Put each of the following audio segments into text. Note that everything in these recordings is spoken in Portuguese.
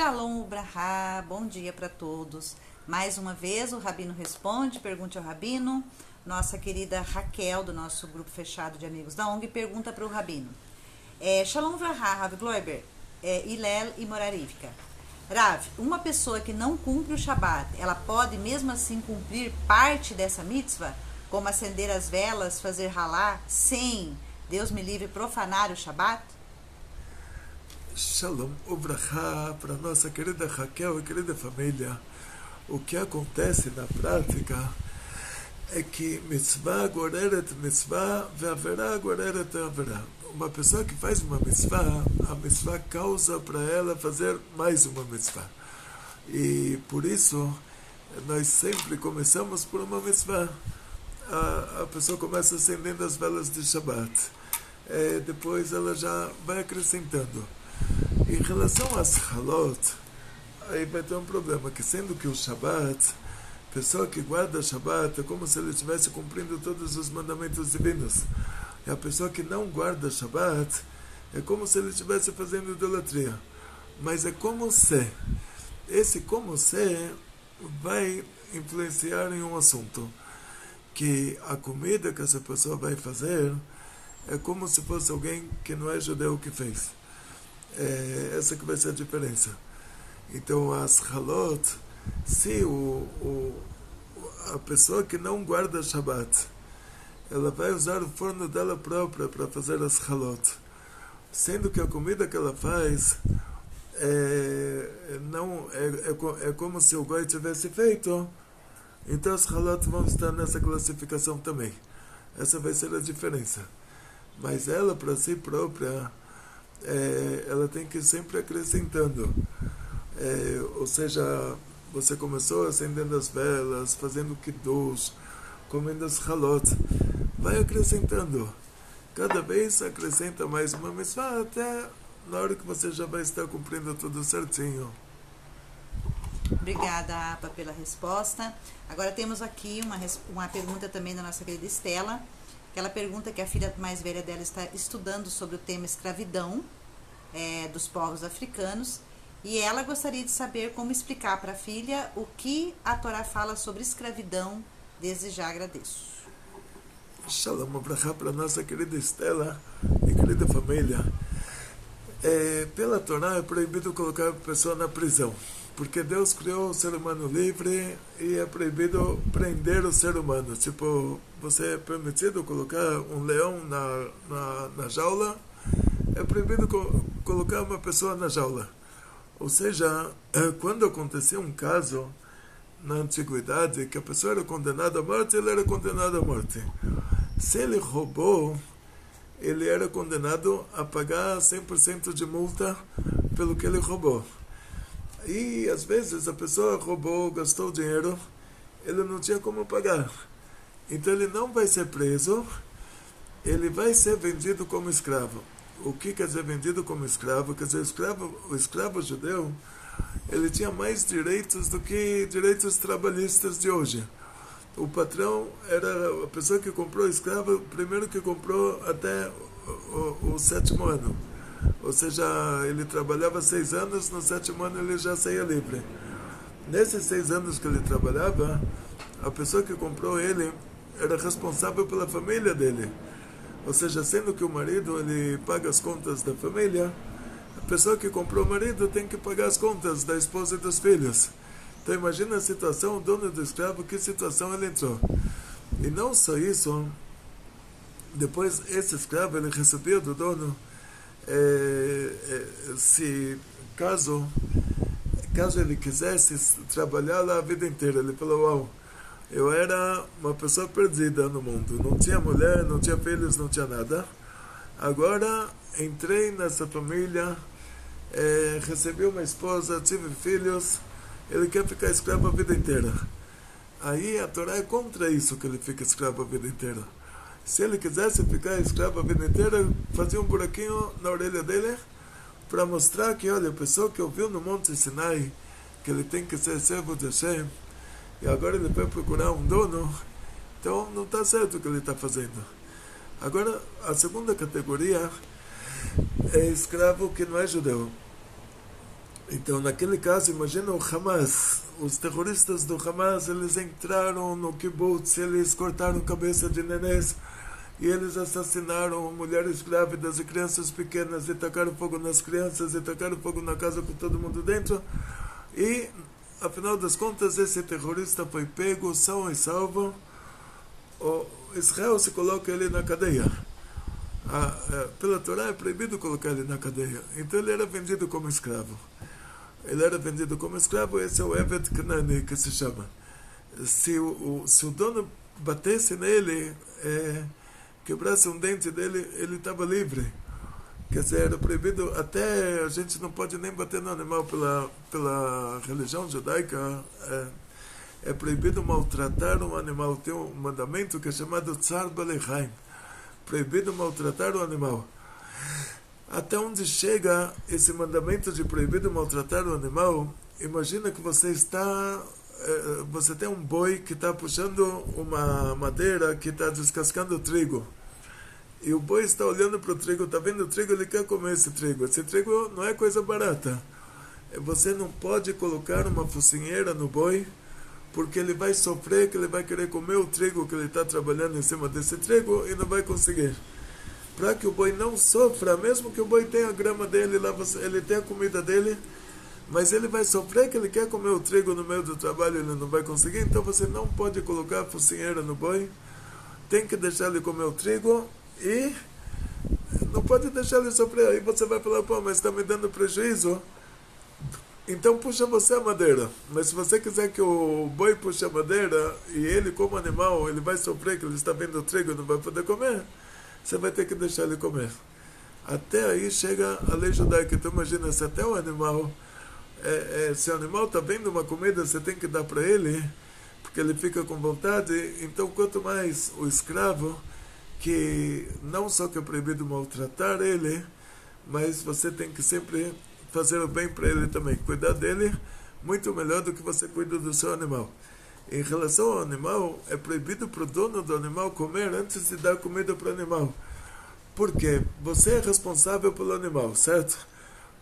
Shalom Ubrahá, bom dia para todos. Mais uma vez o Rabino responde, pergunte ao Rabino. Nossa querida Raquel, do nosso grupo fechado de amigos da ONG, pergunta para o Rabino. Shalom Ubrahá, Rav Gloiber, Hillel e Morarivka. Rav, uma pessoa que não cumpre o Shabat, ela pode mesmo assim cumprir parte dessa mitzvah? Como acender as velas, fazer halá, sem, Deus me livre, profanar o Shabat? Shalom Ubrahá, para nossa querida Raquel e querida família. O que acontece na prática é que mitzvah goreret mitzvah ve'averá goreret averá. Uma pessoa que faz uma mitzvah, a mitzvah causa para ela fazer mais uma mitzvah. E por isso, nós sempre começamos por uma mitzvah. A pessoa começa acendendo as velas de Shabbat. Depois ela já vai acrescentando. Em relação às halot, aí vai ter um problema, que sendo que o Shabbat, a pessoa que guarda o Shabbat é como se ele estivesse cumprindo todos os mandamentos divinos. E a pessoa que não guarda o Shabbat é como se ele estivesse fazendo idolatria. Mas é como se. Esse como se vai influenciar em um assunto. Que a comida que essa pessoa vai fazer é como se fosse alguém que não é judeu que fez. Essa que vai ser a diferença. Então as halot, se a pessoa que não guarda Shabbat, ela vai usar o forno dela própria para fazer as halot, sendo que a comida que ela faz é como se o goi tivesse feito, então as halot vão estar nessa classificação também. Essa vai ser a diferença. Mas ela, para si própria, ela tem que ir sempre acrescentando. Ou seja, você começou acendendo as velas, fazendo kiddush, comendo as halot, vai acrescentando. Cada vez acrescenta mais uma mitzvah, até na hora que você já vai estar cumprindo tudo certinho. Obrigada, Apa, pela resposta. Agora temos aqui uma pergunta também da nossa querida Estela. Ela pergunta que a filha mais velha dela está estudando sobre o tema escravidão dos povos africanos, e ela gostaria de saber como explicar para a filha o que a Torá fala sobre escravidão. Desde já agradeço. Shalom Abrahá para nossa querida Estela e querida família. Pela Torá é proibido colocar a pessoa na prisão, porque Deus criou o ser humano livre e é proibido prender o ser humano. Tipo, você é permitido colocar um leão na jaula, é proibido colocar uma pessoa na jaula. Ou seja, quando acontecia um caso na antiguidade que a pessoa era condenada à morte, ele era condenado à morte. Se ele roubou, ele era condenado a pagar 100% de multa pelo que ele roubou. E às vezes a pessoa roubou, gastou dinheiro, ele não tinha como pagar. Então ele não vai ser preso, ele vai ser vendido como escravo. O que quer dizer vendido como escravo? Quer dizer, o escravo judeu, ele tinha mais direitos do que direitos trabalhistas de hoje. O patrão era a pessoa que comprou o escravo, primeiro que comprou até o 7º ano. Ou seja, ele trabalhava 6 anos, no 7º ano ele já saía livre. Nesses 6 anos que ele trabalhava, a pessoa que comprou ele era responsável pela família dele. Ou seja, sendo que o marido ele paga as contas da família, a pessoa que comprou o marido tem que pagar as contas da esposa e dos filhos. Então imagina a situação, o dono do escravo, que situação ele entrou. E não só isso, depois esse escravo ele recebia do dono, se caso ele quisesse trabalhar lá a vida inteira, ele falou: uau, eu era uma pessoa perdida no mundo, não tinha mulher, não tinha filhos, não tinha nada. Agora entrei nessa família, recebi uma esposa, tive filhos, ele quer ficar escravo a vida inteira. Aí a Torá é contra isso, que ele fica escravo a vida inteira. Se ele quisesse ficar escravo a vida inteira, fazia um buraquinho na orelha dele para mostrar que, olha, a pessoa que ouviu no Monte Sinai que ele tem que ser servo de Hashem, e agora ele vai procurar um dono, então não está certo o que ele está fazendo. Agora, a segunda categoria é escravo que não é judeu. Então, naquele caso, imagina o Hamas. Os terroristas do Hamas, eles entraram no kibbutz, eles cortaram cabeça de nenês, e eles assassinaram mulheres grávidas e crianças pequenas, e tacaram fogo nas crianças, e tacaram fogo na casa com todo mundo dentro. E, afinal das contas, esse terrorista foi pego, são e salvo. O Israel se coloca ele na cadeia. Pela Torá é proibido colocar ele na cadeia. Então ele era vendido como escravo. Esse é o Evet Knani, que se chama. Se o dono batesse nele, quebrasse um dente dele, ele estava livre. Quer dizer, era proibido, até a gente não pode nem bater no animal pela religião judaica. É proibido maltratar um animal. Tem um mandamento que é chamado Tzar Balechaim. Proibido maltratar o animal. Até onde chega esse mandamento de proibido maltratar o animal? Imagina que você tem um boi que está puxando uma madeira que está descascando trigo. E o boi está olhando para o trigo, está vendo o trigo, ele quer comer esse trigo. Esse trigo não é coisa barata. Você não pode colocar uma focinheira no boi, porque ele vai sofrer, que ele vai querer comer o trigo que ele está trabalhando em cima desse trigo e não vai conseguir. Para que o boi não sofra, mesmo que o boi tenha a grama dele, lá ele tem a comida dele, mas ele vai sofrer que ele quer comer o trigo no meio do trabalho e ele não vai conseguir, então você não pode colocar a focinheira no boi, tem que deixar ele comer o trigo e não pode deixar ele sofrer. Aí você vai falar, pô, mas está me dando prejuízo. Então puxa você a madeira. Mas se você quiser que o boi puxe a madeira e ele, como animal, ele vai sofrer que ele está vendo o trigo e não vai poder comer, você vai ter que deixar ele comer. Até aí chega a lei judaica. Então imagina, se até o animal, se o animal está vendo uma comida, você tem que dar para ele, porque ele fica com vontade. Então quanto mais o escravo, que não só que é proibido maltratar ele, mas você tem que sempre fazer o bem para ele também, cuidar dele muito melhor do que você cuida do seu animal. Em relação ao animal, é proibido para o dono do animal comer antes de dar comida para o animal. Por quê? Você é responsável pelo animal, certo?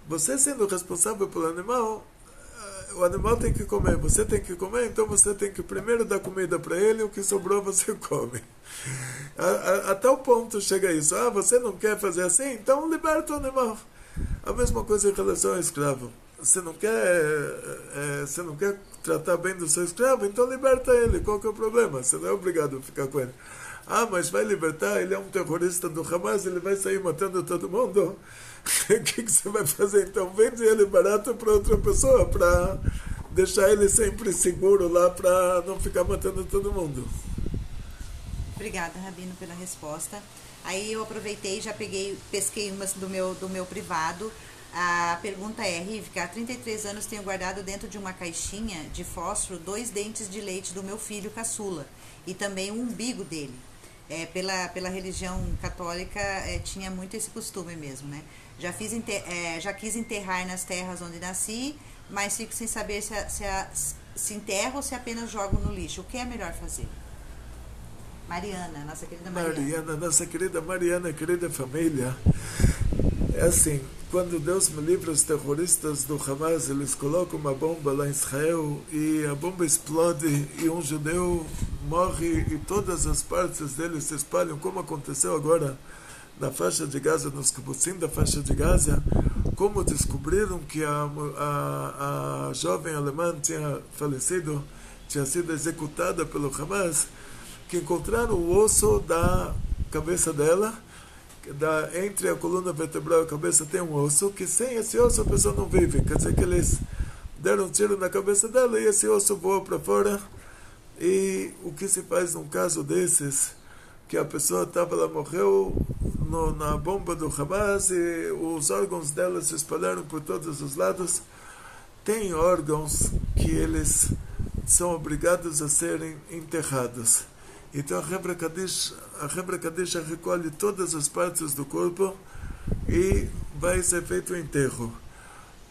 Você sendo responsável pelo animal, o animal tem que comer, você tem que comer, então você tem que primeiro dar comida para ele, o que sobrou você come. Até o ponto chega isso. Você não quer fazer assim? Então liberta o animal. A mesma coisa em relação ao escravo. Você não quer tratar bem do seu escravo, então liberta ele. Qual que é o problema? Você não é obrigado a ficar com ele. Mas vai libertar, ele é um terrorista do Hamas, ele vai sair matando todo mundo. O que você vai fazer? Então vende ele barato para outra pessoa, para deixar ele sempre seguro lá, para não ficar matando todo mundo. Obrigada, Rabino, pela resposta. Aí eu aproveitei e já pesquei umas do meu privado. A pergunta é, Rivka, há 33 anos tenho guardado dentro de uma caixinha de fósforo 2 dentes de leite do meu filho caçula e também o umbigo dele. Pela religião católica tinha muito esse costume mesmo, né? Já quis enterrar nas terras onde nasci, mas fico sem saber se enterro ou se apenas jogo no lixo. O que é melhor fazer? Mariana, nossa querida Mariana. Nossa querida Mariana, querida família. É assim, quando Deus me livra os terroristas do Hamas, eles colocam uma bomba lá em Israel e a bomba explode e um judeu morre e todas as partes dele se espalham, como aconteceu agora na faixa de Gaza, nos kibbutzim da faixa de Gaza, como descobriram que a jovem alemã tinha falecido, tinha sido executada pelo Hamas, que encontraram o osso da cabeça dela, entre a coluna vertebral e a cabeça tem um osso, que sem esse osso a pessoa não vive. Quer dizer que eles deram um tiro na cabeça dela e esse osso voa para fora. E o que se faz num caso desses, que a pessoa ela morreu na bomba do Hamas e os órgãos dela se espalharam por todos os lados. Tem órgãos que eles são obrigados a serem enterrados. Então a Hebra Kadisha recolhe todas as partes do corpo e vai ser feito o enterro.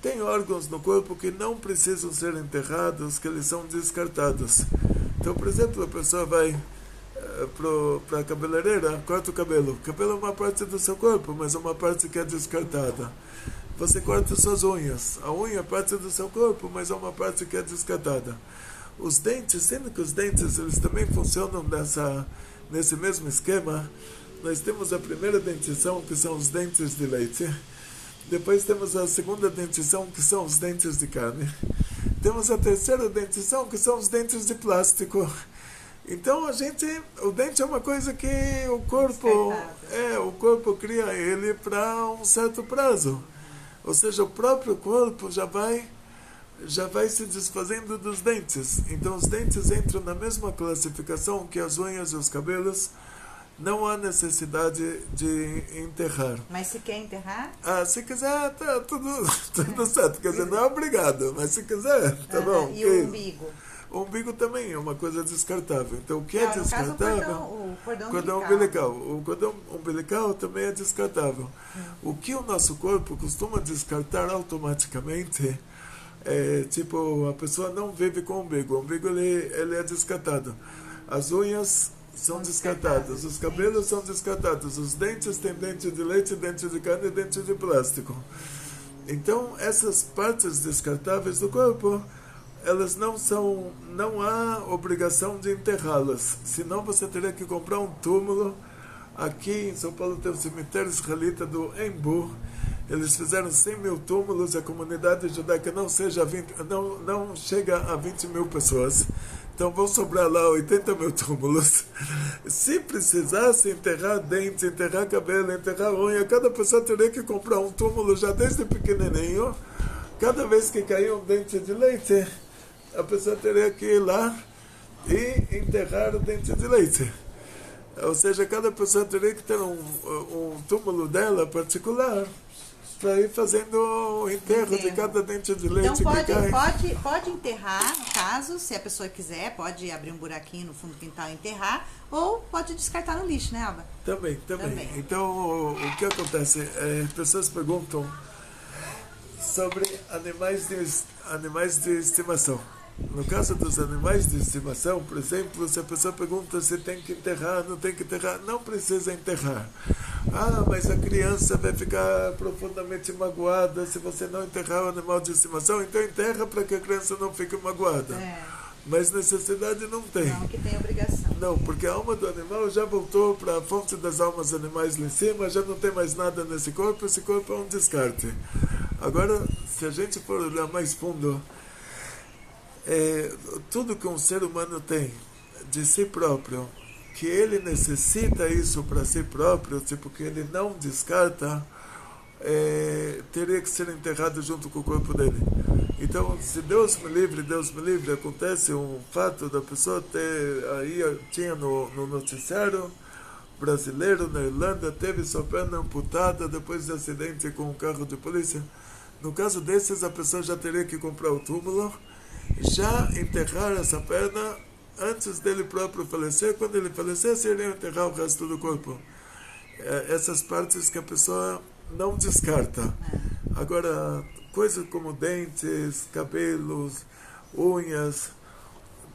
Tem órgãos no corpo que não precisam ser enterrados, que eles são descartados. Então, por exemplo, a pessoa vai para a cabeleireira, corta o cabelo. O cabelo é uma parte do seu corpo, mas é uma parte que é descartada. você corta suas unhas. A unha é parte do seu corpo, mas é uma parte que é descartada. Os dentes, sendo que os dentes eles também funcionam nesse mesmo esquema, nós temos a primeira dentição, que são os dentes de leite. Depois temos a segunda dentição, que são os dentes de carne. Temos a terceira dentição, que são os dentes de plástico. Então o dente é uma coisa que o corpo cria ele para um certo prazo. Ou seja, o próprio corpo já vai se desfazendo dos dentes. Então os dentes entram na mesma classificação que as unhas e os cabelos. Não há necessidade de enterrar. Mas se quer enterrar? Se quiser, tá tudo certo. Quer dizer, não é obrigado, mas se quiser, tá bom. E o umbigo? O umbigo também é uma coisa descartável. Então, o que é descartável? O cordão umbilical. O cordão umbilical também é descartável. O que o nosso corpo costuma descartar automaticamente tipo, a pessoa não vive com o umbigo. O umbigo ele é descartado. As unhas são descartadas. Os cabelos são descartados. Os dentes têm dente de leite, dente de carne e dente de plástico. Então, essas partes descartáveis do corpo, elas não há obrigação de enterrá-las. Senão você teria que comprar um túmulo. Aqui em São Paulo tem o cemitério israelita do Embu. Eles fizeram 100 mil túmulos. A comunidade judaica não chega a 20 mil pessoas. Então vão sobrar lá 80 mil túmulos. Se precisasse enterrar dente, enterrar cabelo, enterrar unha, cada pessoa teria que comprar um túmulo já desde pequenininho. Cada vez que cair um dente de leite, a pessoa teria que ir lá e enterrar o dente de leite. Ou seja, cada pessoa teria que ter um túmulo dela particular para ir fazendo o enterro de cada dente de leite. Então que cai. pode enterrar, no caso, se a pessoa quiser, pode abrir um buraquinho no fundo do quintal e enterrar, ou pode descartar no lixo, né, Alba? Também. Então, o que acontece? Pessoas perguntam sobre animais de estimação. No caso dos animais de estimação, por exemplo, se a pessoa pergunta se tem que enterrar, não tem que enterrar, não precisa enterrar. Mas a criança vai ficar profundamente magoada se você não enterrar o animal de estimação, então enterra para que a criança não fique magoada. Mas necessidade não tem. Não, que tem obrigação. Não, porque a alma do animal já voltou para a fonte das almas animais lá em cima, já não tem mais nada nesse corpo, esse corpo é um descarte. Agora, se a gente for olhar mais fundo, tudo que um ser humano tem de si próprio, que ele necessita isso para si próprio, tipo que ele não descarta, teria que ser enterrado junto com o corpo dele. Então, se Deus me livre, acontece um fato da pessoa ter, aí tinha no noticiário brasileiro, na Irlanda, teve sua perna amputada depois de acidente com um carro de polícia. No caso desses, a pessoa já teria que comprar o túmulo, já enterrar essa perna antes dele próprio falecer. Quando ele falecesse, ele ia enterrar o resto do corpo. Essas partes que a pessoa não descarta. Agora, coisas como dentes, cabelos, unhas,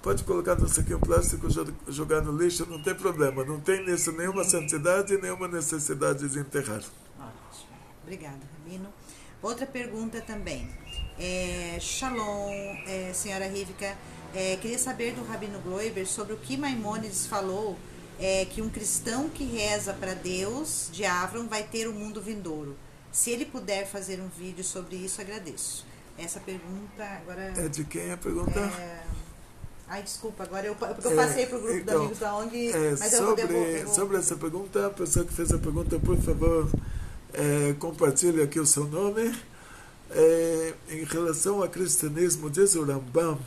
pode colocar no saquinho plástico, jogar no lixo, não tem problema. Não tem nisso nenhuma santidade, nenhuma necessidade de enterrar. Ótimo. Obrigada, Rabino. Outra pergunta também. Shalom, senhora Rivka. Queria saber do Rabino Gloiber sobre o que Maimônides falou, que um cristão que reza para Deus de Avram vai ter o mundo vindouro. Se ele puder fazer um vídeo sobre isso, agradeço. Essa pergunta agora... É de quem a pergunta? Desculpa, agora porque eu passei para o grupo dos amigos da ONG, mas eu vou devolver. Sobre essa pergunta, a pessoa que fez a pergunta, por favor, compartilhe aqui o seu nome. Em relação ao cristianismo, diz o Rambam,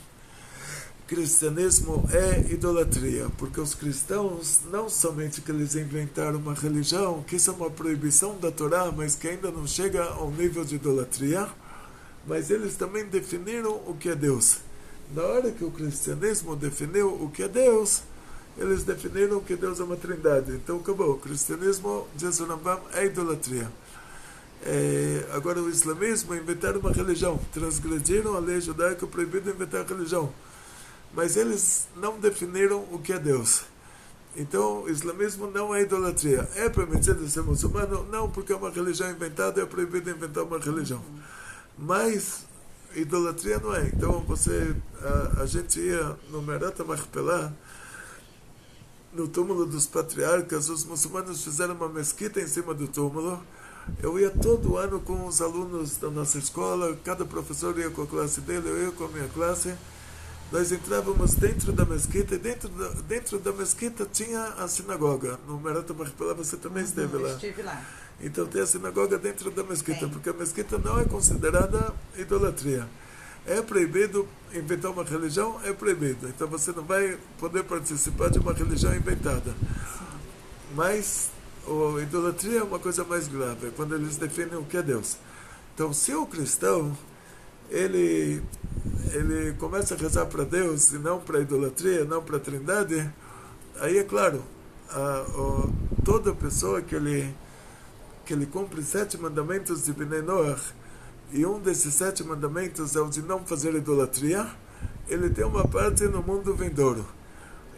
cristianismo é idolatria, porque os cristãos não somente que eles inventaram uma religião, que isso é uma proibição da Torá, mas que ainda não chega ao nível de idolatria, mas eles também definiram o que é Deus. Na hora que o cristianismo definiu o que é Deus, eles definiram que Deus é uma trindade. Então acabou, o cristianismo, diz o Rambam, é idolatria. Agora o islamismo inventaram uma religião, transgrediram a lei judaica, proibido inventar religião, mas eles não definiram o que é Deus. Então, o islamismo não é idolatria. É permitido ser muçulmano? Não, porque é uma religião inventada, é proibido inventar uma religião. Mas idolatria não é. Então, a gente ia no Merat HaMachpelah, no túmulo dos patriarcas, os muçulmanos fizeram uma mesquita em cima do túmulo. Eu ia todo ano com os alunos da nossa escola, cada professor ia com a classe dele, eu ia com a minha classe. Nós entrávamos dentro da mesquita, e dentro da mesquita tinha a sinagoga. No Merat HaMachpelah você também esteve lá. Estive lá. Então tem a sinagoga dentro da mesquita, porque a mesquita não é considerada idolatria. É proibido inventar uma religião? É proibido. Então você não vai poder participar de uma religião inventada. Mas a idolatria é uma coisa mais grave, é quando eles definem o que é Deus. Então, se o cristão ele começa a rezar para Deus e não para a idolatria, não para a trindade, aí é claro, toda pessoa que ele cumpre 7 mandamentos de Bnei Noach, e um desses 7 mandamentos é o de não fazer idolatria, ele tem uma parte no mundo vindouro.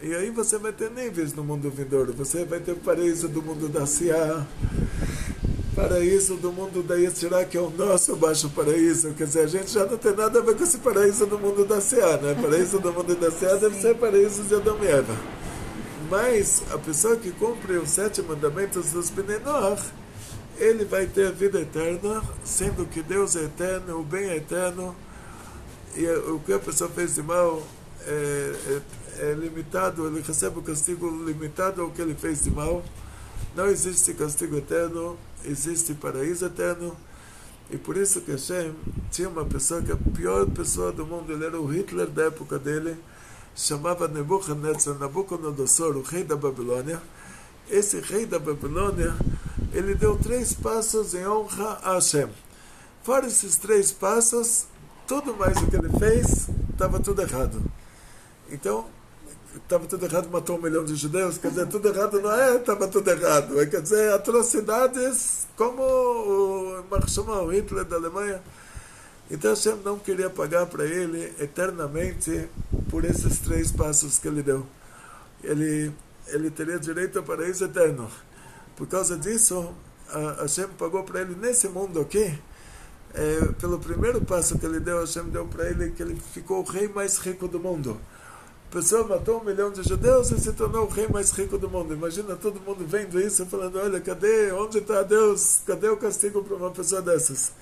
E aí você vai ter níveis no mundo vindouro. Você vai ter paraíso do mundo da Siá, paraíso do mundo da Yetzirah, que é o nosso baixo paraíso. Quer dizer, a gente já não tem nada a ver com esse paraíso do mundo da Siá, né? Paraíso do mundo da Siá deve ser paraíso de Adão e Eva. Mas a pessoa que cumpre os 7 mandamentos dos Bnei Noach, ele vai ter a vida eterna, sendo que Deus é eterno, o bem é eterno, e o que a pessoa fez de mal é limitado, ele recebe o castigo limitado ao que ele fez de mal. Não existe castigo eterno, existe paraíso eterno. E por isso que Hashem tinha uma pessoa que a pior pessoa do mundo, ele era o Hitler da época dele, chamava Nabucodonosor, o rei da Babilônia. Esse rei da Babilônia, ele deu 3 passos em honra a Hashem. Fora esses 3 passos, tudo mais o que ele fez, estava tudo errado. Então, estava tudo errado, matou 1 milhão de judeus, quer dizer, tudo errado não é, estava tudo errado. Quer dizer, atrocidades como o Marshall Hitler da Alemanha. Então Hashem não queria pagar para ele eternamente por esses 3 passos que ele deu. Ele teria direito ao paraíso eterno. Por causa disso, Hashem pagou para ele nesse mundo aqui, pelo primeiro passo que ele deu, Hashem deu para ele que ele ficou o rei mais rico do mundo. A pessoa matou 1 milhão de judeus e se tornou o rei mais rico do mundo. Imagina todo mundo vendo isso, falando, olha, onde está Deus? Cadê o castigo para uma pessoa dessas?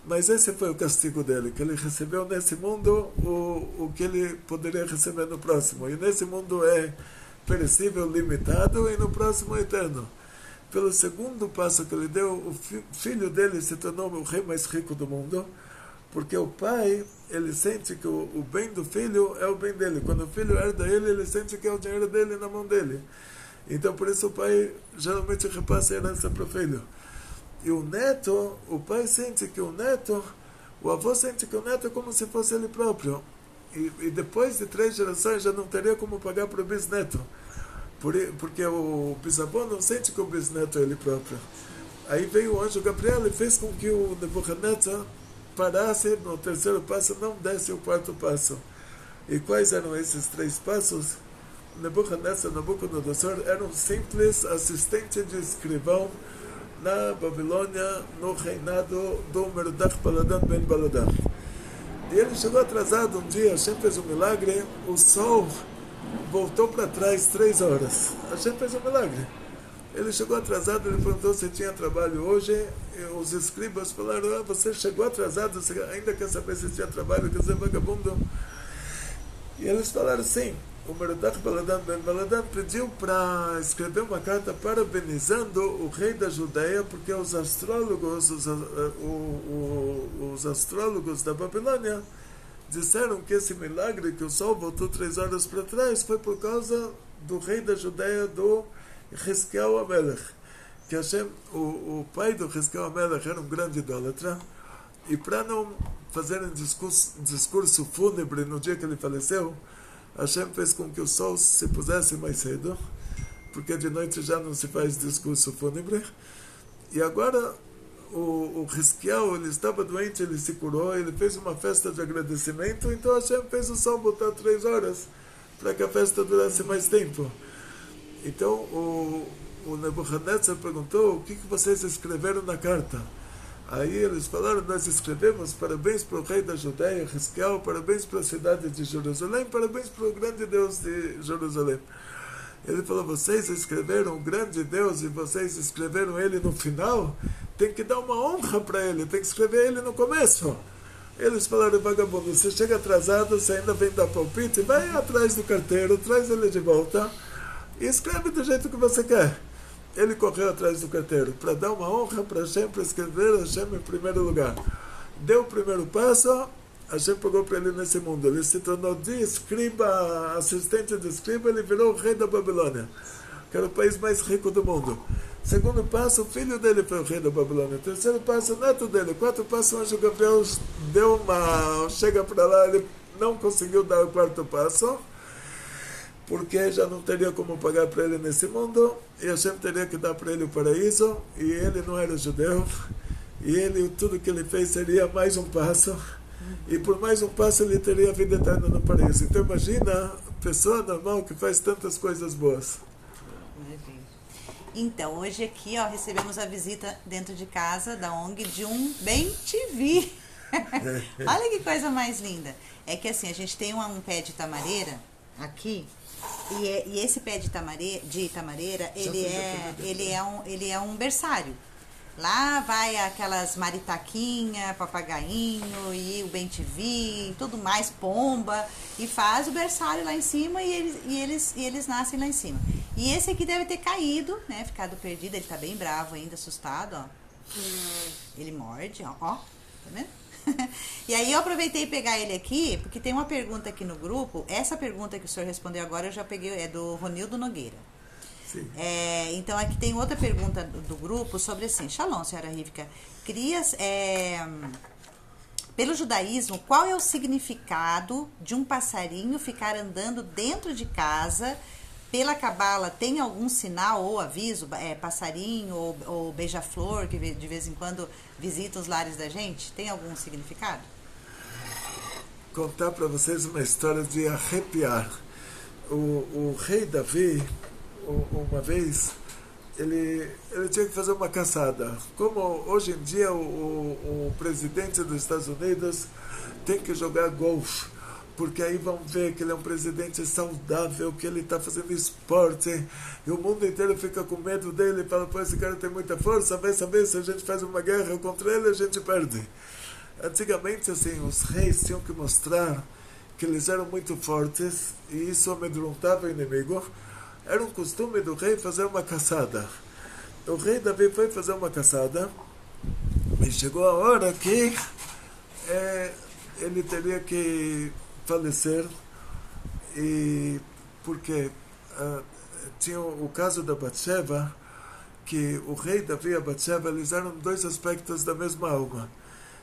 Mas esse foi o castigo dele, que ele recebeu nesse mundo o que ele poderia receber no próximo. E nesse mundo é perecível, limitado, e no próximo é eterno. Pelo segundo passo que ele deu, o filho dele se tornou o rei mais rico do mundo, porque o pai, ele sente que o bem do filho é o bem dele. Quando o filho herda ele sente que é o dinheiro dele na mão dele. Então, por isso o pai geralmente repassa a herança para o filho. E o neto, o pai sente que o avô sente que o neto é como se fosse ele próprio. E depois de 3 gerações já não teria como pagar para o bisneto. Porque o bisavô não sente que o bisneto é ele próprio. Aí veio o anjo Gabriel e fez com que o Nebuchadnezzar parasse no 3º passo, não desse o 4º passo. E quais eram esses 3 passos? Nabucodonosor era um simples assistente de escrivão na Babilônia, no reinado do Merodach Baladan ben Baladan. E ele chegou atrasado um dia, Hashem fez um milagre, o sol voltou para trás 3 horas. Hashem fez um milagre. Ele chegou atrasado, ele perguntou se tinha trabalho hoje, e os escribas falaram, você chegou atrasado, você ainda quer saber se tinha trabalho, quer dizer, vagabundo. E eles falaram, sim, o Merodach Baladan ben Baladan pediu para escrever uma carta parabenizando o rei da Judeia, porque os astrólogos da Babilônia disseram que esse milagre, que o sol voltou 3 horas para trás, foi por causa do rei da Judeia, do Hizkiyahu HaMelech. Que Hashem, o pai do Hizkiyahu HaMelech era um grande idólatra, e para não fazer um discurso fúnebre no dia que ele faleceu, Hashem fez com que o sol se pusesse mais cedo, porque de noite já não se faz discurso fúnebre. E agora o Hizkiyahu, ele estava doente, ele se curou, ele fez uma festa de agradecimento, então Hashem fez o sol botar 3 horas para que a festa durasse mais tempo. Então o Nebuchadnezzar perguntou: o que vocês escreveram na carta? Aí eles falaram: nós escrevemos parabéns para o rei da Judéia, Hizquiel, parabéns para a cidade de Jerusalém, parabéns para o grande Deus de Jerusalém. Ele falou: vocês escreveram o grande Deus e vocês escreveram ele no final? Tem que dar uma honra para ele, tem que escrever ele no começo. Eles falaram: vagabundo, você chega atrasado, você ainda vem dar palpite, vai atrás do carteiro, traz ele de volta e escreve do jeito que você quer. Ele correu atrás do carteiro para dar uma honra para Hashem, para escrever Hashem em primeiro lugar. Deu o primeiro passo, Hashem pegou para ele nesse mundo. Ele se tornou de escriba, assistente de escriba, ele virou o rei da Babilônia, que era o país mais rico do mundo. Segundo passo, o filho dele foi o rei da Babilônia. Terceiro passo, o neto dele. Quarto passo, o anjo Gabriel deu uma... chega para lá, ele não conseguiu dar o quarto passo, porque já não teria como pagar para ele nesse mundo, e Hashem teria que dar para ele o paraíso, e ele não era judeu, e ele, tudo que ele fez seria mais um passo, e por mais um passo ele teria a vida eterna no paraíso. Então imagina a pessoa normal que faz tantas coisas boas. Então, hoje aqui, ó, recebemos a visita dentro de casa da ONG de um Bem TV. Olha que coisa mais linda. É que assim, a gente tem um pé de tamareira aqui, e esse pé de tamareira, ele é um berçário. Lá vai aquelas maritaquinha, papagainho e o Bem TV, tudo mais, pomba, e faz o berçário lá em cima e eles nascem lá em cima. E esse aqui deve ter caído, né, ficado perdido, ele tá bem bravo ainda, assustado, ó. Ele morde, ó, tá vendo? E aí eu aproveitei pegar ele aqui, porque tem uma pergunta aqui no grupo. Essa pergunta que o senhor respondeu agora eu já peguei, é do Ronildo Nogueira. Sim. Então aqui tem outra pergunta do grupo sobre assim: Shalom, senhora Rivka, pelo judaísmo, qual é o significado de um passarinho ficar andando dentro de casa? Pela cabala, tem algum sinal ou aviso, passarinho ou beija-flor, que de vez em quando visita os lares da gente? Tem algum significado? Contar para vocês uma história de arrepiar. O rei Davi, uma vez, ele tinha que fazer uma caçada. Como hoje em dia o presidente dos Estados Unidos tem que jogar golfe, porque aí vão ver que ele é um presidente saudável, que ele está fazendo esporte, e o mundo inteiro fica com medo dele, fala: pô, esse cara tem muita força, vai saber se a gente faz uma guerra contra ele, a gente perde. Antigamente, assim, os reis tinham que mostrar que eles eram muito fortes, e isso amedrontava o inimigo. Era um costume do rei fazer uma caçada. O rei Davi foi fazer uma caçada, e chegou a hora que ele teria que falecer, e porque tinha o caso da Batsheva, que o rei Davi e a Batsheva, eles eram dois aspectos da mesma alma,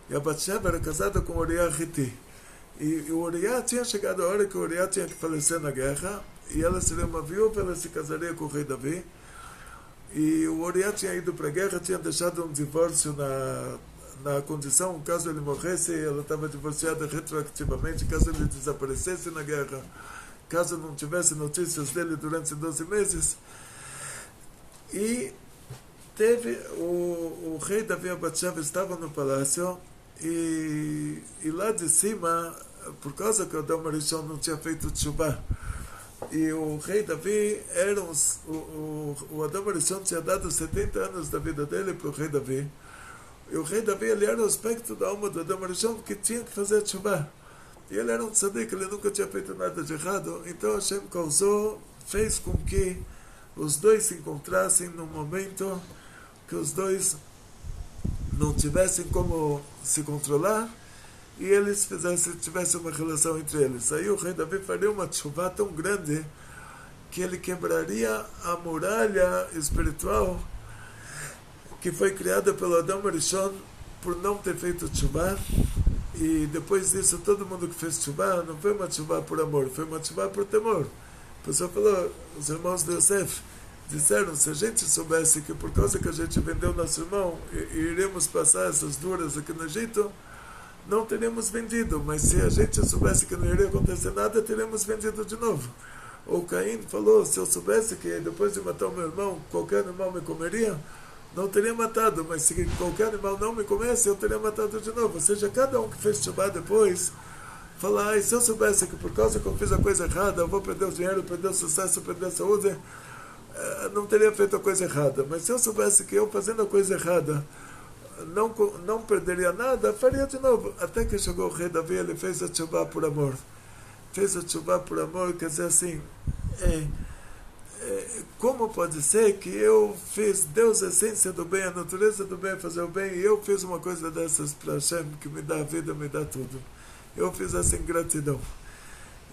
e a Batsheva era casada com Uriah Hiti, e o Uriah tinha chegado a hora que o Uriah tinha que falecer na guerra, e ela seria uma viúva, ela se casaria com o rei Davi, e o Uriah tinha ido para a guerra, tinha deixado um divórcio na condição, caso ele morresse, ela estava divorciada retroativamente, caso ele desaparecesse na guerra, caso não tivesse notícias dele durante 12 meses. E teve o rei Davi e a Batsheva estavam no palácio, e lá de cima, por causa que o Adão Arishon não tinha feito tshuvah, e o rei Davi era o Adão Arishon tinha dado 70 anos da vida dele para o rei Davi. E o rei Davi, ele era o aspecto da alma do Adão Arishon que tinha que fazer tshuvah. E ele era um tzadik, ele nunca tinha feito nada de errado. Então Hashem causou, fez com que os dois se encontrassem num momento que os dois não tivessem como se controlar, e eles tivessem uma relação entre eles. Aí o rei Davi faria uma tshuvah tão grande que ele quebraria a muralha espiritual que foi criada pelo Adão Arishon por não ter feito tshuvah. E depois disso, todo mundo que fez tshuvah, não foi uma tshuvah por amor, foi uma tshuvah por temor. A pessoa falou, os irmãos de Yosef disseram: se a gente soubesse que por causa que a gente vendeu nosso irmão, iríamos passar essas duras aqui no Egito, não teríamos vendido, mas se a gente soubesse que não iria acontecer nada, teríamos vendido de novo. O Caim falou, se eu soubesse que depois de matar o meu irmão, qualquer animal me comeria, não teria matado, mas se qualquer animal não me comesse, eu teria matado de novo. Ou seja, cada um que fez Tshuva depois, fala, se eu soubesse que por causa que eu fiz a coisa errada, eu vou perder o dinheiro, perder o sucesso, perder a saúde, não teria feito a coisa errada. Mas se eu soubesse que eu fazendo a coisa errada, não perderia nada, faria de novo. Até que chegou o rei Davi, ele fez a Tshuva por amor. Fez a Tshuva por amor, quer dizer assim, como pode ser que eu fiz Deus, a essência do bem, a natureza do bem, fazer o bem, e eu fiz uma coisa dessas para Hashem, que me dá a vida, me dá tudo. Eu fiz essa ingratidão.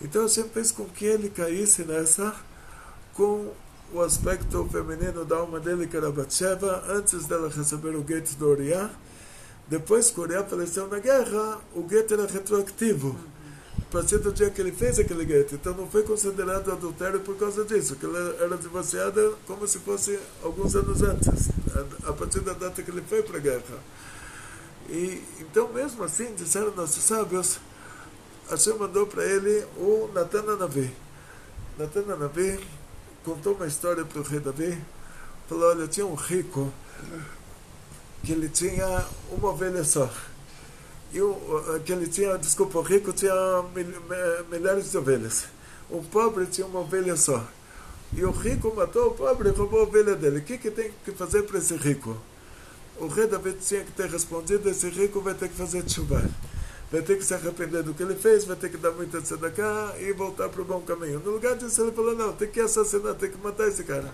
Então Hashem fez com que ele caísse nessa, com o aspecto feminino da alma dele, que era Batsheva, antes dela receber o gueto do Uriah. Depois que o Uriah faleceu na guerra, o gueto era retroativo. A partir do dia que ele fez aquele gueto. Então não foi considerado adultério por causa disso, que ela era divorciada como se fosse alguns anos antes, a partir da data que ele foi para a guerra. E então mesmo assim, disseram nossos sábios, Hashem mandou para ele o Natan Hanavi. Natan Hanavi contou uma história para o rei Davi. Falou, olha, tinha um rico que ele tinha uma ovelha só. O rico tinha milhares de ovelhas. O pobre tinha uma ovelha só. E o rico matou o pobre e roubou a ovelha dele. O que tem que fazer para esse rico? O rei Davi tinha que ter respondido, esse rico vai ter que fazer tshuva. Vai ter que se arrepender do que ele fez, vai ter que dar muita tzedakah e voltar para o bom caminho. No lugar disso ele falou, não, tem que assassinar, tem que matar esse cara.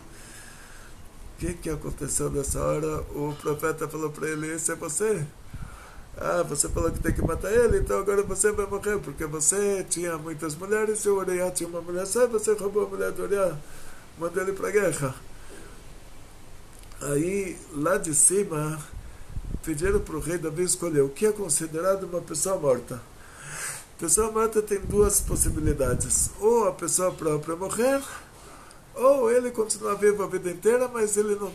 O que aconteceu nessa hora? O profeta falou para ele, esse é você? Você falou que tem que matar ele, então agora você vai morrer, porque você tinha muitas mulheres, e o Uriah tinha uma mulher só, e você roubou a mulher do Uriah, mandou ele para a guerra. Aí, lá de cima, pediram para o rei Davi escolher o que é considerado uma pessoa morta. Pessoa morta tem duas possibilidades, ou a pessoa própria morrer, ou ele continuar vivo a vida inteira, mas ele não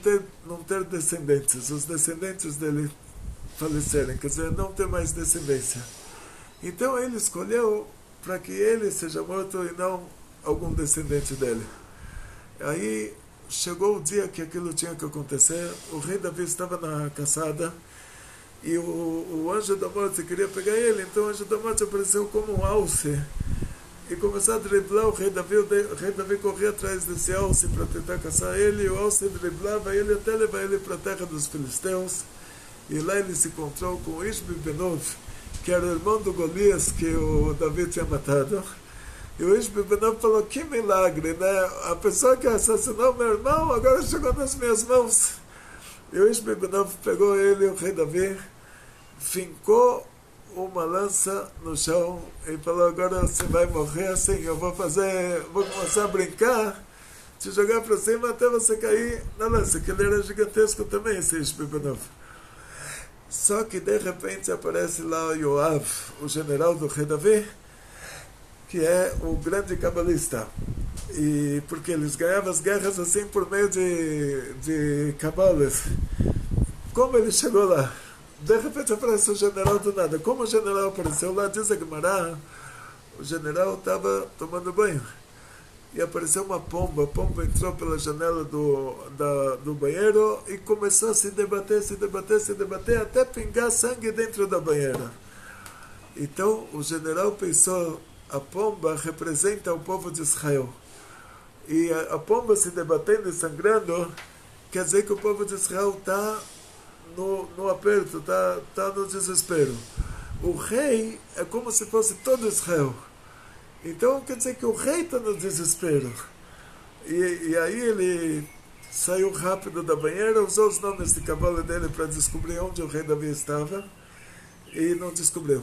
ter descendentes, os descendentes dele falecerem, quer dizer, não ter mais descendência. Então ele escolheu para que ele seja morto e não algum descendente dele. Aí chegou o dia que aquilo tinha que acontecer, o rei Davi estava na caçada e o anjo da morte queria pegar ele, então o anjo da morte apareceu como um alce e começou a driblar o rei Davi corria atrás desse alce para tentar caçar ele, e o alce driblava ele até levar ele para a terra dos filisteus. E lá ele se encontrou com Ishbi Benov, que era o irmão do Golias que o Davi tinha matado. E o Ishbi Benov falou, que milagre, né? A pessoa que assassinou meu irmão agora chegou nas minhas mãos. E o Ishbi Benov pegou ele, o rei Davi, fincou uma lança no chão e falou, agora você vai morrer assim, eu vou começar a brincar, te jogar para cima até você cair na lança, que ele era gigantesco também, esse Ishbi Benov. Só que de repente aparece lá o Yoav, o general do rei Davi, que é o grande cabalista. E porque eles ganhavam as guerras assim por meio de cabalas. Como ele chegou lá? De repente aparece o general do nada. Como o general apareceu lá, diz a Guimarães, o general estava tomando banho. E apareceu uma pomba. A pomba entrou pela janela do banheiro e começou a se debater, até pingar sangue dentro da banheira. Então o general pensou, a pomba representa o povo de Israel. E a pomba se debatendo e sangrando, quer dizer que o povo de Israel está no aperto, está no desespero. O rei é como se fosse todo Israel. Então quer dizer que o rei está no desespero. E aí ele saiu rápido da banheira, usou os nomes de cavalo dele para descobrir onde o rei Davi estava e não descobriu.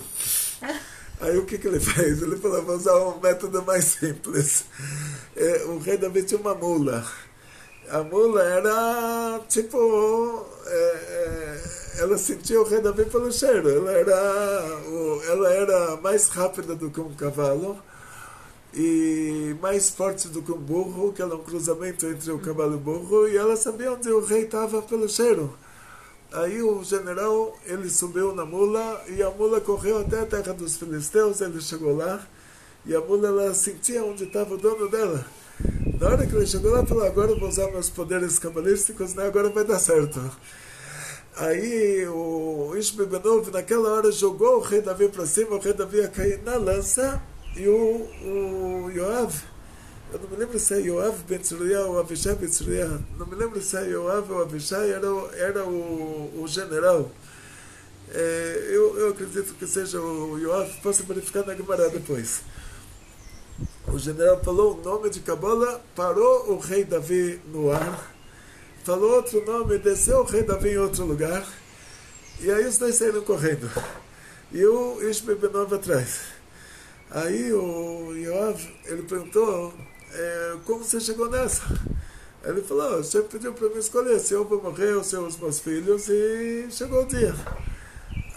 Aí o que ele fez? Ele falou, vou usar um método mais simples. O rei Davi tinha uma mula. A mula era tipo... ela sentia o rei Davi pelo cheiro. Ela era mais rápida do que um cavalo e mais forte do que um burro, que era um cruzamento entre o cavalo e o burro, e ela sabia onde o rei estava pelo cheiro. Aí o general, ele subiu na mula, e a mula correu até a terra dos filisteus, ele chegou lá, e a mula ela sentia onde estava o dono dela. Na hora que ele chegou lá, falou, agora eu vou usar meus poderes cabalísticos, né? Agora vai dar certo. Aí o Ishbi Benov naquela hora jogou o rei Davi para cima, o rei Davi ia cair na lança, e o Yoav, eu não me lembro se é Yoav Ben Tzruya ou Avishai Ben Tzruya, não me lembro se é Yoav ou Avishai, era o general. Eu acredito que seja o Yoav, posso verificar na Gemara depois. O general falou o nome de Kabbalah, parou o rei Davi no ar, falou outro nome, desceu o rei Davi em outro lugar, e aí os dois saíram correndo. E o Ishbi Benov atrás. Aí o Yoav, ele perguntou, como você chegou nessa? Aí ele falou, você pediu para mim escolher se eu vou morrer ou se os meus filhos, e chegou o dia.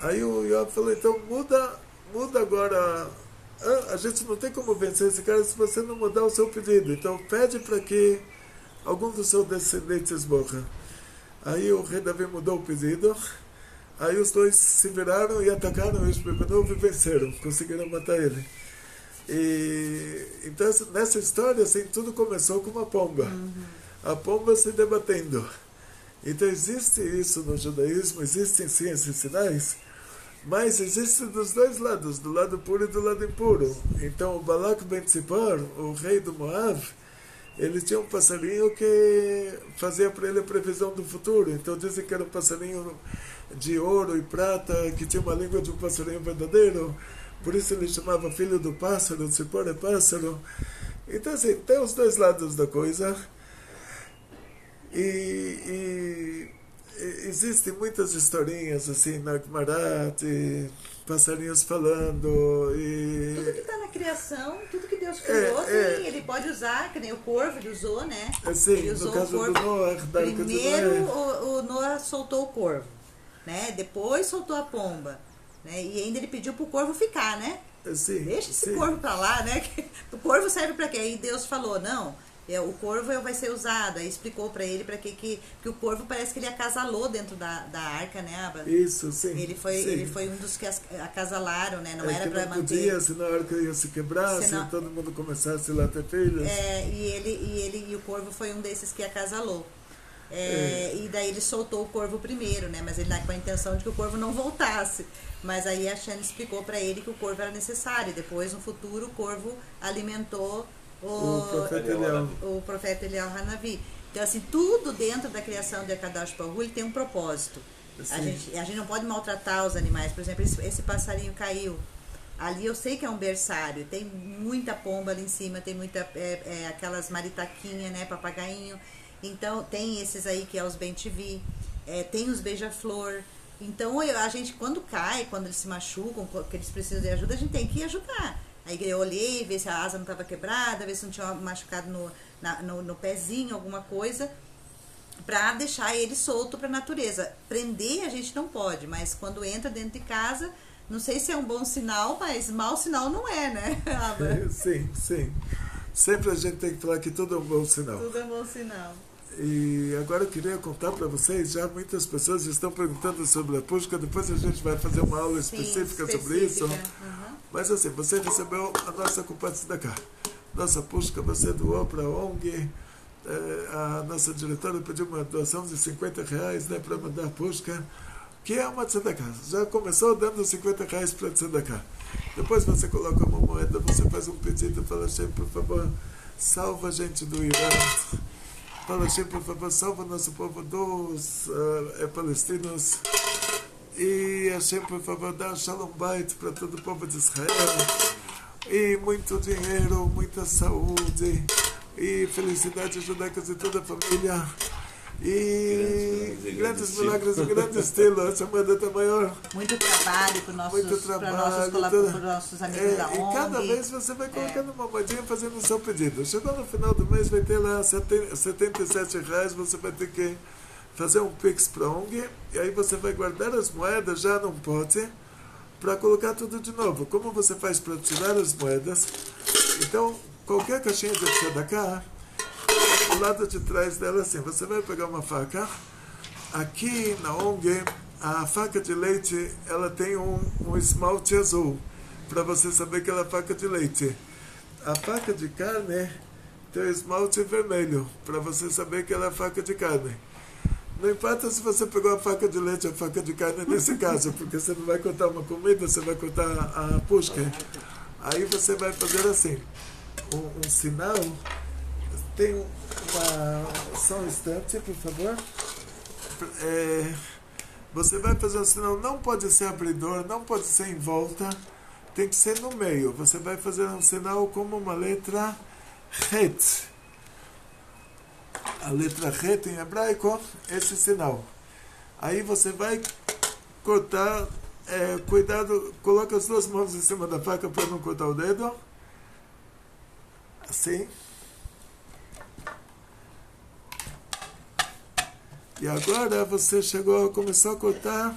Aí o Yoav falou, então muda agora, a gente não tem como vencer esse cara se você não mudar o seu pedido, então pede para que algum dos seus descendentes morra. Aí o rei Davi mudou o pedido, aí os dois se viraram e atacaram o Ishbi Benov e venceram, conseguiram matar ele. E então nessa história assim, tudo começou com uma pomba. A pomba se debatendo. Então existe isso no judaísmo, existem sim esses sinais, mas existe dos dois lados, do lado puro e do lado impuro. Então o Balak Ben Tzipor, o rei do Moab, ele tinha um passarinho que fazia para ele a previsão do futuro. Então dizem que era um passarinho de ouro e prata, que tinha uma língua de um passarinho verdadeiro. Por isso ele chamava filho do pássaro, Tzipor é pássaro. Então assim, tem os dois lados da coisa. E existem muitas historinhas assim na Gemara de passarinhos falando. Tudo que está na criação, tudo que Deus criou, ele pode usar, que nem o corvo ele usou, né? Sim, ele usou no caso o corvo. do Noah, Primeiro o Noah soltou o corvo, né? Depois soltou a pomba, né? E ainda ele pediu para o corvo ficar, né? Sim, deixa esse corvo para lá, né? O corvo serve para quê? Aí Deus falou, não, o corvo vai ser usado. Aí explicou para ele para que o corvo parece que ele acasalou dentro da arca, né, Abba? Isso, sim. Ele foi um dos que acasalaram, né? Não era para manter. Podia, senão a arca ia se quebrar, se todo mundo começasse lá a ter filhos. E o corvo foi um desses que acasalou. E daí ele soltou o corvo primeiro, né? Mas ele com a intenção de que o corvo não voltasse. Mas aí a Shana explicou para ele que o corvo era necessário. Depois, no futuro, o corvo alimentou o profeta Eliyahu Hanavi. Então, assim, tudo dentro da criação de Akadosh Baruch ele tem um propósito. A gente não pode maltratar os animais. Por exemplo, esse passarinho caiu. Ali eu sei que é um berçário. Tem muita pomba ali em cima, tem muita aquelas maritaquinhas, né, papagainho. Então, tem esses aí que é os bem-te-vi, tem os beija-flor. Então, a gente, quando cai, quando eles se machucam, que eles precisam de ajuda, a gente tem que ajudar. Aí eu olhei, ver se a asa não estava quebrada, ver se não tinha machucado no pezinho, alguma coisa, para deixar ele solto para a natureza. Prender a gente não pode, mas quando entra dentro de casa, não sei se é um bom sinal, mas mau sinal não é, né? Sim, sim. Sempre a gente tem que falar que tudo é um bom sinal. Tudo é um bom sinal. E agora eu queria contar para vocês, já muitas pessoas estão perguntando sobre a Pushka, depois a gente vai fazer uma aula específica sobre isso. Mas assim, você recebeu a nossa Kupat da cá. Nossa Pushka, você doou para a ONG, a nossa diretora pediu uma doação de R$50, né, para mandar a Pushka, que é uma tzedakah. Já começou dando R$50 para tzedakah. Depois você coloca uma moeda, você faz um pedido, fala, Hashem, por favor, salva a gente do Irã. Fala, Hashem, por favor, salva nosso povo dos palestinos. E Hashem, por favor, dá Shalom Bait para todo o povo de Israel. E muito dinheiro, muita saúde. E felicidade judaica de toda a família. E grandes milagres e grande estilo. Essa moeda está maior. Muito trabalho para os nossos amigos da ONG. E cada vez você vai colocando uma moedinha fazendo o seu pedido. Chegou no final do mês, vai ter lá R$77. Você vai ter que fazer um Pix para a ONG. E aí você vai guardar as moedas já num pote para colocar tudo de novo. Como você faz para tirar as moedas? Então, qualquer caixinha de tzedakah, do lado de trás dela assim, você vai pegar uma faca. Aqui na ONG, a faca de leite, ela tem um esmalte azul, para você saber que ela é faca de leite. A faca de carne tem o esmalte vermelho, para você saber que ela é faca de carne. Não importa se você pegou a faca de leite ou a faca de carne nesse caso, porque você não vai cortar uma comida, você vai cortar a pushka. Aí você vai fazer assim, um sinal. Tem só um instante, por favor. Você vai fazer um sinal, não pode ser abridor, não pode ser em volta, tem que ser no meio. Você vai fazer um sinal como uma letra Het. A letra Het em hebraico, esse sinal. Aí você vai cortar, cuidado, coloca as duas mãos em cima da faca para não cortar o dedo. Assim. E agora você começou a cortar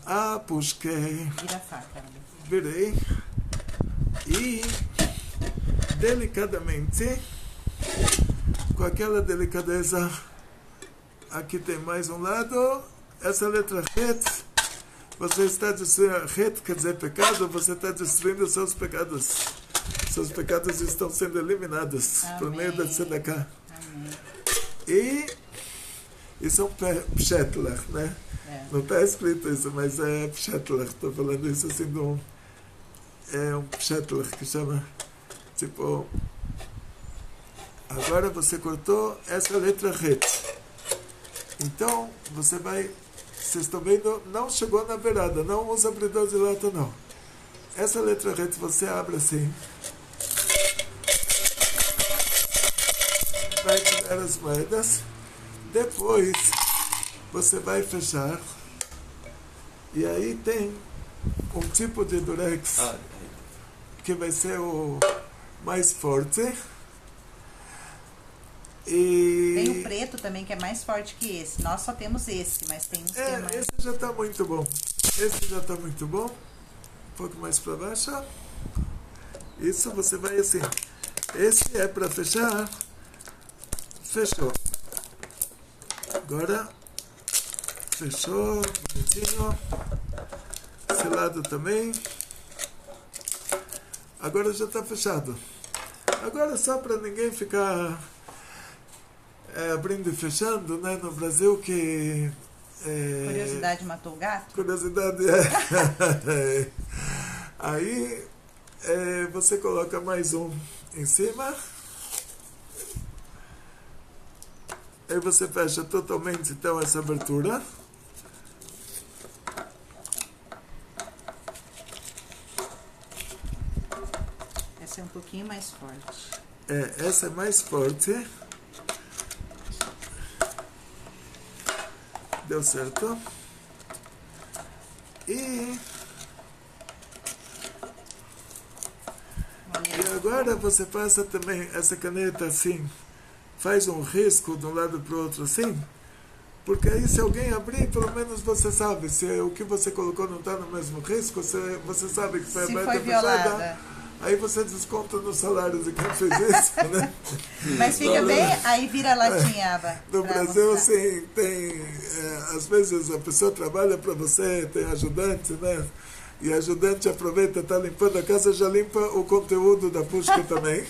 a pushka. Vira a faca. Virei. E delicadamente, com aquela delicadeza, aqui tem mais um lado, essa letra Het, você está destruindo, Het quer dizer pecado, você está destruindo seus pecados. Seus pecados estão sendo eliminados. Amém. Por meio da tzedakah. E isso é um pshetlach, né? Não está escrito isso, mas é pshetlach. Estou falando isso assim de é um pshetlach que chama, tipo, agora você cortou essa letra Het. Então, vocês estão vendo, não chegou na beirada, não usa abridor de lata, não. Essa letra Het você abre assim. Vai tirar as moedas. Depois, você vai fechar. E aí tem um tipo de durex que vai ser o mais forte. E tem o preto também, que é mais forte que esse. Nós só temos esse, mas tem uns que é mais... Esse já está muito bom. Esse já está muito bom. Um pouco mais para baixo. Isso você vai assim. Esse é para fechar. Fechou. Agora, fechou, bonitinho. Esse lado também. Agora já está fechado. Agora só para ninguém ficar abrindo e fechando, né? No Brasil que... curiosidade matou o gato? Curiosidade Aí você coloca mais um em cima. Aí você fecha totalmente então essa abertura. Essa é um pouquinho mais forte. Essa é mais forte. Deu certo. E agora você passa também essa caneta assim. Faz um risco de um lado para o outro assim, porque aí se alguém abrir, pelo menos você sabe, se o que você colocou não está no mesmo risco, você sabe que foi aberta ou fechada, aí você desconta no salário de quem fez isso, né? Mas fica bem, aí vira a latinha, no Brasil, assim, tem, às vezes a pessoa trabalha para você, tem ajudante, né? E a ajudante aproveita, está limpando a casa, já limpa o conteúdo da pushka também.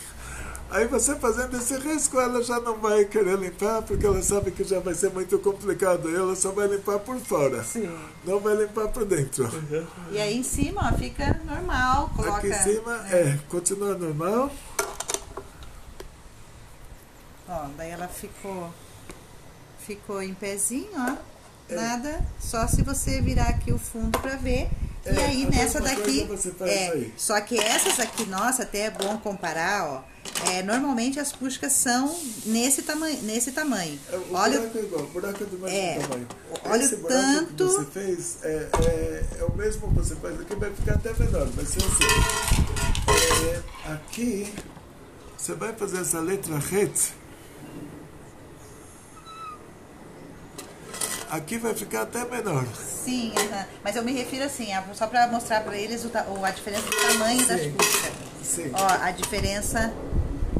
Aí você fazendo esse risco, ela já não vai querer limpar, porque ela sabe que já vai ser muito complicado. E ela só vai limpar por fora. Sim. Não vai limpar por dentro. Uhum. E aí em cima, ó, fica normal. Coloca, aqui em cima, continua normal. Ó, daí ela ficou em pezinho, ó. Nada, só se você virar aqui o fundo pra ver. E aí nessa daqui, só que essas aqui, nossa, até é bom comparar, ó. Normalmente as pushkas são nesse tamanho. O olha, buraco é igual, o buraco é do mesmo tamanho. Olha esse o tanto que você fez é o mesmo que você faz aqui, vai ficar até menor, vai ser assim. Aqui você vai fazer essa letra Het. Aqui vai ficar até menor. Sim, mas eu me refiro assim, só para mostrar para eles a diferença de tamanho das pushkas. Sim. Ó, a diferença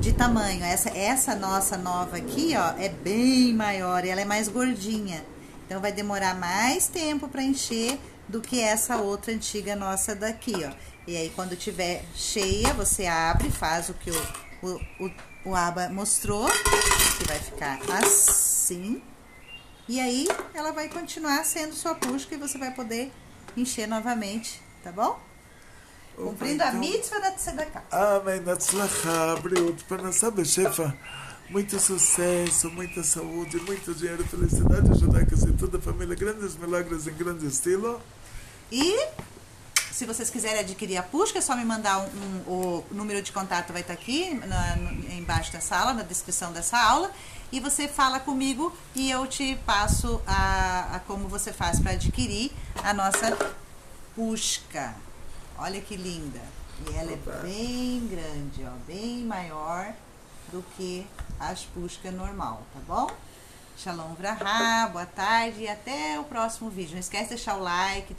de tamanho. Essa nossa nova aqui, ó, é bem maior, ela é mais gordinha. Então vai demorar mais tempo para encher do que essa outra antiga nossa daqui, ó. E aí quando tiver cheia, você abre, faz o que o Abba mostrou que vai ficar assim. E aí, ela vai continuar sendo sua pushka e você vai poder encher novamente, tá bom? Cumprindo a mitzvah da tzedakah. Amém. Hatzlacha, briut, parnassá bechefa. Muito sucesso, muita saúde, muito dinheiro, felicidade, judaica e toda a família. Grandes milagres em grande estilo. E se vocês quiserem adquirir a pushka, é só me mandar o número de contato, vai estar aqui embaixo dessa aula, na descrição dessa aula. E você fala comigo e eu te passo a como você faz para adquirir a nossa pushka. Olha que linda. E ela é bem grande, ó, bem maior do que as pushka normal, tá bom? Shalom Vrahá, boa tarde e até o próximo vídeo. Não esquece de deixar o like,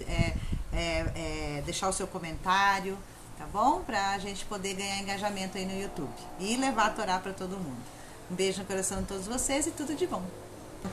deixar o seu comentário, tá bom? Pra gente poder ganhar engajamento aí no YouTube e levar a Torá para todo mundo. Um beijo no coração de todos vocês e tudo de bom.